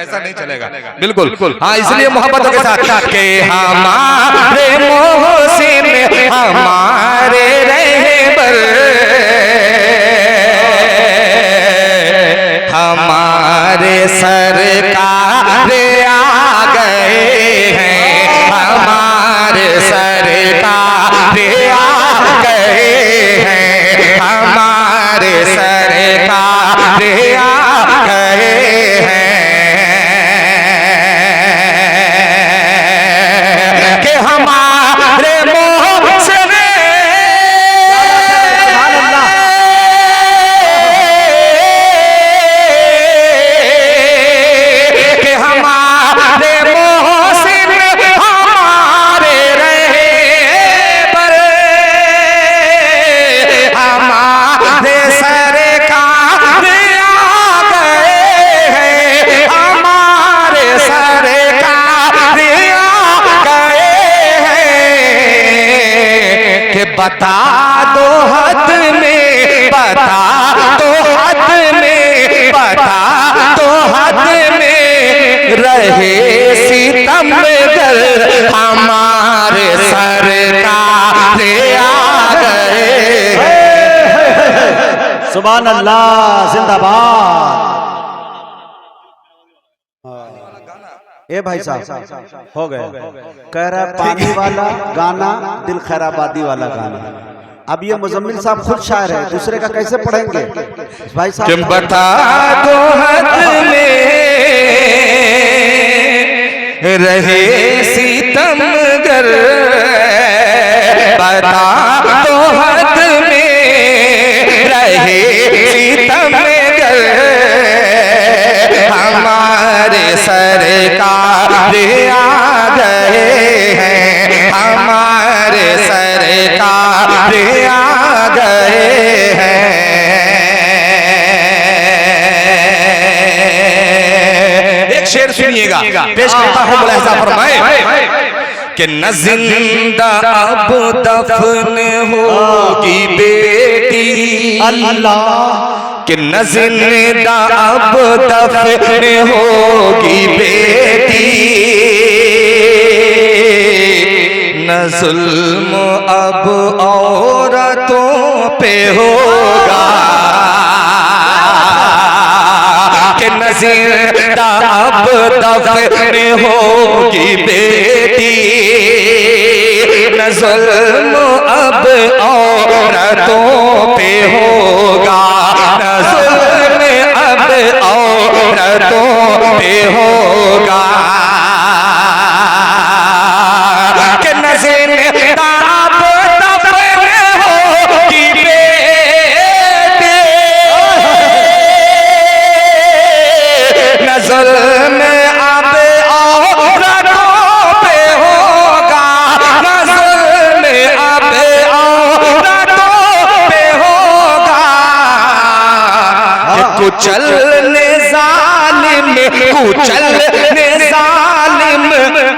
ऐसा नहीं चलेगा बिल्कुल। हाँ, इसलिए मोहब्बत के साथ के हमारे मोहसिन हमारे रहबर हमारे सरकार आ गए हैं, हमारे सरकार आ गए हैं, हमारे सरकार आ गए हैं कि हमारे मोहसिन बता दो हद में, बता दो हद में, बता दो हद में रहे सितमगर हमारे सरकार आ गए। सुभान अल्लाह, जिंदाबाद। ए भाई साहब हो गए, कह रहा पानी वाला गाना दिल खैराबादी वाला गाना। अब ये मुजम्मिल साहब खुद शायर है, दूसरे का कैसे पढ़ेंगे भाई साहब? बता दो हद में रहे सितमगर, बता दो हद में रहे सितमगर हमारे सरकार आ गए हैं, हमारे सरकार आ गए हैं। एक शेर सुनिएगा, पेश करता हूँ, मुलाहिजा फरमाए कि न जिंदा अब दफन होगी बेटी अल्लाह, कि न जिंदा अब दफन होगी बेटी, न जुल्म अब औरतों पे होगा, कि न जिंदा अब दफन होगी बेटी, न जुल्म अब औरतों पे होगा, न जुल्म अब औरतों पे होगा, कि न जिंदा अब दफन होगी बेटी, न जुल्म अब औरतों पे होगा, न जुल्म अब औरतों पे होगा, कुचलने जालिम, कुचलने जालिम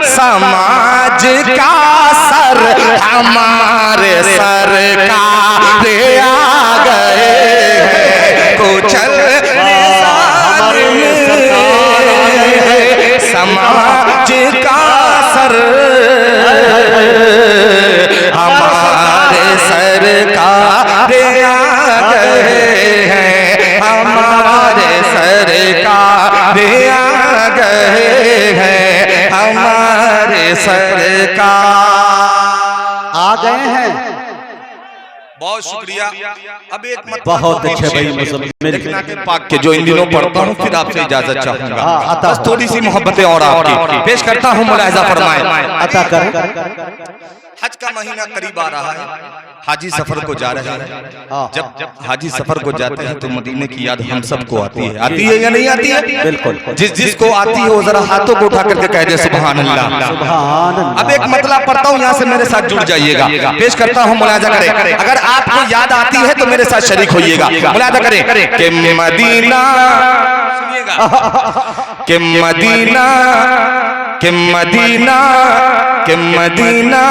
समाज का सर हमारे सरकार आ गए हैं, कुचलने जालिम समाज का सर हमारे सरकार आ गए हैं, हमारे सरकार आ गए हैं, हमारे सरकार आ गए हैं। बहुत शुक्रिया। अब एक मत बहुत अच्छे भाई मुजम्मिल पाक के जो इन दिनों पढ़ता हूँ, फिर आपसे इजाजत चाहूंगा, बस थोड़ी सी मोहब्बतें और आपकी पेश करता हूँ, मुलाहिजा फरमाए। अता करें। हज का महीना करीब आ रहा है, हाजी सफर को जा रहे हैं। जब हाजी सफर को जाते हैं तो मदीने की याद हम सबको आती है या नहीं आती है? बिल्कुल। जिसको आती है वो जरा हाथों को उठा करके कह दे सुभान अल्लाह, सुभान अल्लाह। अब एक मतलब पढ़ता हूँ, यहाँ से मेरे साथ जुड़ जाइएगा, पेश करता हूँ, मुलाहिजा करें। अगर आपको याद आती है तो मेरे साथ शरीक होइएगा, मुलाहिजा करें कि मदीना, कि मदीना, कि मदीना, कि मदीना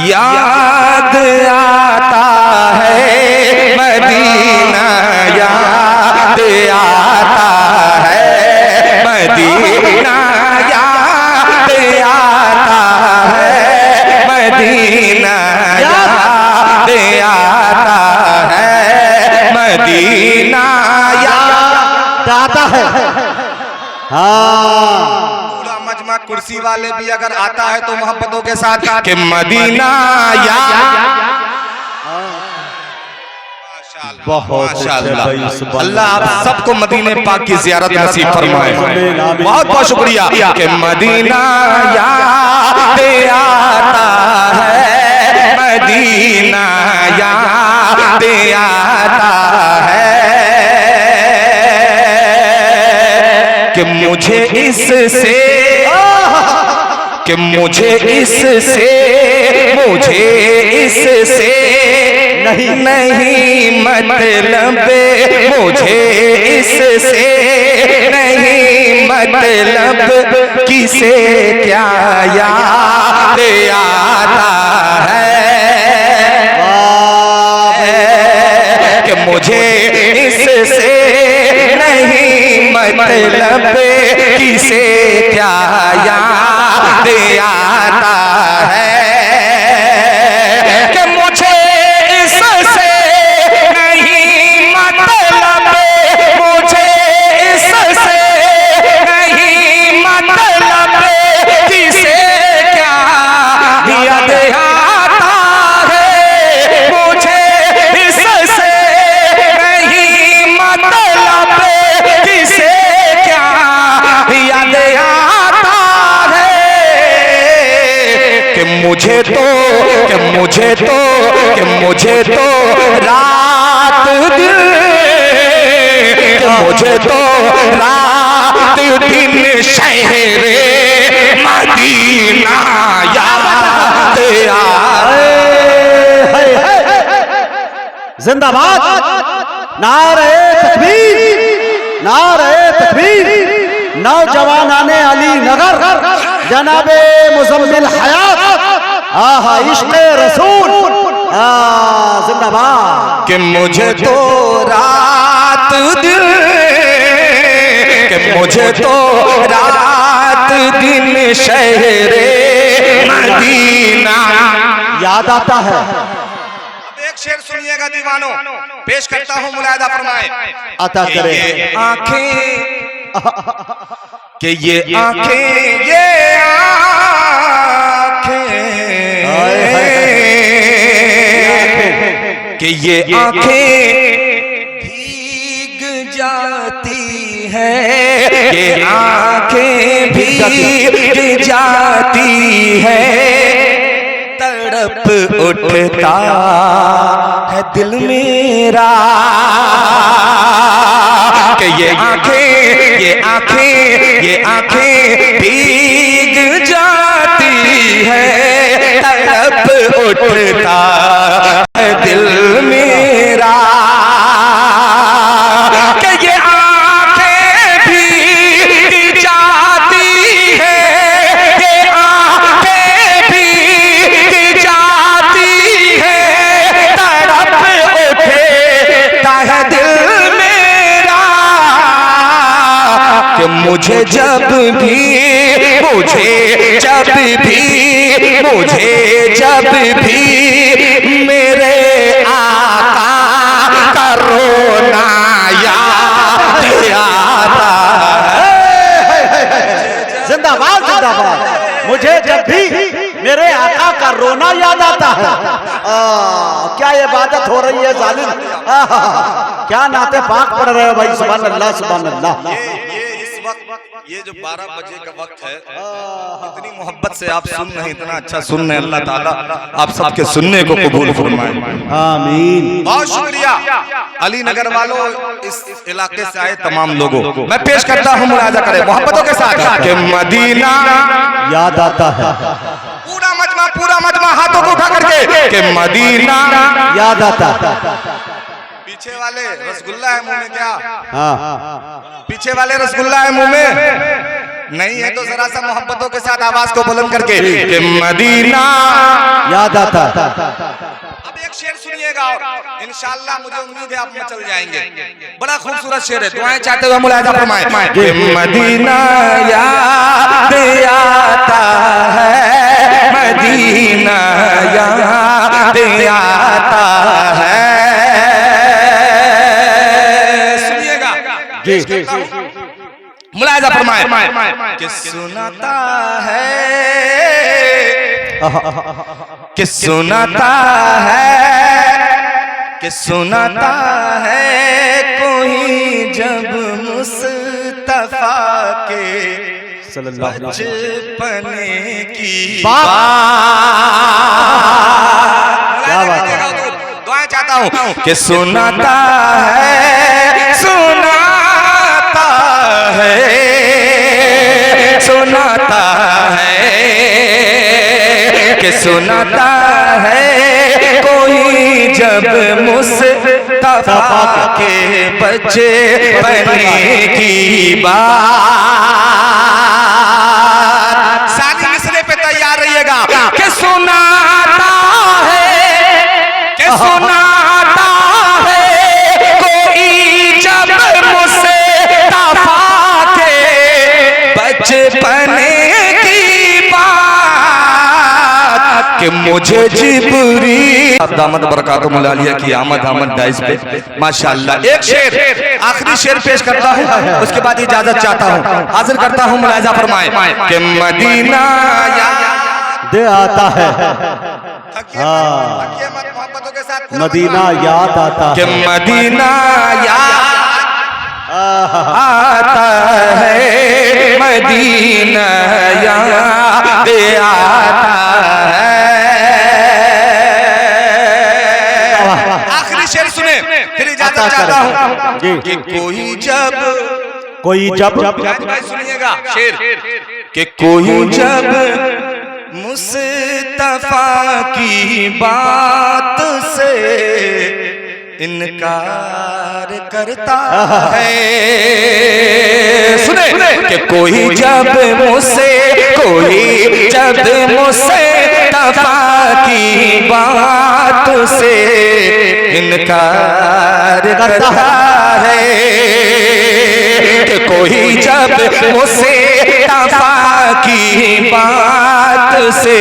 याद आता है, मदीना याद आता है, मदीना है। हाँ पूरा मजमा कुर्सी वाले भी अगर आता है तो मोहब्बतों के साथ कि मदीना या बहुत माशाअल्लाह। अल्लाह आप सबको मदीने पाक की ज़ियारत नसीब फरमाए। बहुत बहुत शुक्रिया कि मदीना याद आता है, मदीना याद आता है कि मुझे इससे नहीं मतलब, मुझे इससे नहीं मतलब, किसे क्या याद आता है कि मुझे इससे नहीं मतलब, किसे क्या याद आता है कि मुझे इससे नहीं मतलब, मुझे इससे नहीं मतलब, किसे क्या याद आता है, मुझे इससे नहीं मतलब, किसे क्या याद आता है कि मुझे तो रात दिन, मुझे तो रात दिन शहरे मदीना याद आए। जिंदाबाद, नारे तकबीर, नारे तकबीर। नौजवानाने अली नगर जनाबे मुजम्मिल हयात, आहा इश्क़े रसूल, जिंदाबाद। कि मुझे तो रात दिन, कि मुझे तो रात दिन शहरे मदीना याद आता है। अब एक शेर सुनिएगा दीवानों, पेश करता हूँ, मुलायदा फरमाए। अता करे आंखें कि ये आंखें कि ये आंखें भीग जाती हैं, ये आंखें भीग जाती हैं, तड़प उठता है दिल मेरा कि ये आंखें भीग जाती हैं, तड़प उठता है दिल मेरा कि ये आंखें भीग जाती हैं, ये आंखें भीग जाती हैं, तड़प उठता है दिल मेरा कि मुझे जब भी मेरे आका का रोना याद आता है। जिंदाबाद, जिंदाबाद। मुझे जब भी मेरे आका का रोना याद आता है। क्या इबादत हो रही है जालिम, क्या नाते पाक पढ़ रहे हो भाई। सुभान अल्लाह, सुभान अल्लाह। ये जो 12 बजे का वक्त है, इतनी मोहब्बत से आप सुन रहे हैं, इतना अच्छा सुन रहे हैं। अल्लाह ताला आप सबके सुनने को कबूल फरमाए, आमीन। बहुत शुक्रिया अली नगर वालों, इस इलाके से आए तमाम लोगों। मैं पेश करता हूँ, मुलाजा करें मोहब्बतों के साथ कि मदीना याद आता है। पूरा मजमा हाथों को उठा करके कि मदीना याद आता है। पीछे वाले रसगुल्ला है मुंह में क्या? हाँ, पीछे वाले रसगुल्ला है मुंह में नहीं है तो जरा सा मोहब्बतों के साथ आवाज को बुलंद करके कि मदीना याद आता है। अब एक शेर सुनिएगा और इंशाअल्लाह मुझे उम्मीद है आप मचल जाएंगे। बड़ा खूबसूरत शेर है, दुआएं चाहते हुए मुलाहिजा फरमाएं कि मदीना याद आता है, मदीना याद आता है। सुनिएगा, जी। मुलाहिजा फरमाए कि सुनाता है कि सुनाता है कि सुनाता है कोई जब मुस्तफा के बचपने की बात। क्या बात है। दुआ चाहता हूं कि सुनाता है सुनाता है सुनाता है कि सुनाता है कोई जब मुस्तफा के बचपने की बात। सारी मिसरे पे तैयार रहिएगा कि सुनाता है कि सुनाता है कोई जब मुस्तफा के बचपने की बात कि मुझे जिब्रील दामद बरकातुहू मुलालिया की आमद दाइस पे माशाअल्लाह। एक शेर आखिरी शेर पेश करता हूँ, उसके बाद इजाजत चाहता हूँ, हाजिर करता हूँ, मुलाहिजा फरमाए कि मदीना दे आता है, हाँ मदीना याद आता कि है, मदीना याद आता है, मदीना याद आता है। आखिरी शेर सुने फिर इजाजत चाहता हूँ कि कोई जब भाई सुनिएगा शेर कि कोई जब मुस्तफा की बात से इनकार करता है। सुने कि कोई जब मुस्तफा की बात से इनकार करता है कि कोई जब मुस्तफा की बात से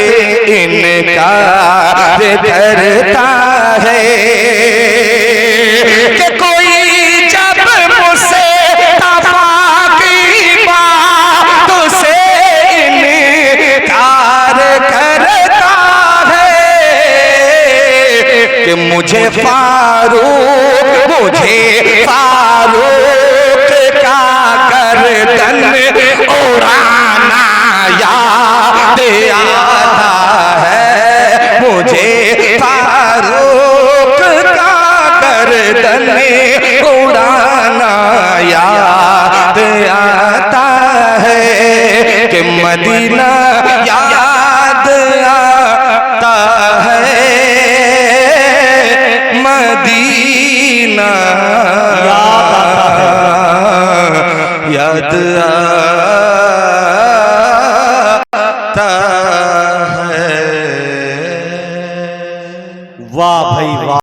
इनकार करता है कि कोई जब मुस्तफा की बात से इनकार करता है कि मुझे फारूक का गर्दन उड़ाना याद आता है। मुझे फारूक का गर्दन उड़ाना याद आता है कि मदीना याद आता है, मदीना याद आता है। वाह भाई वाह।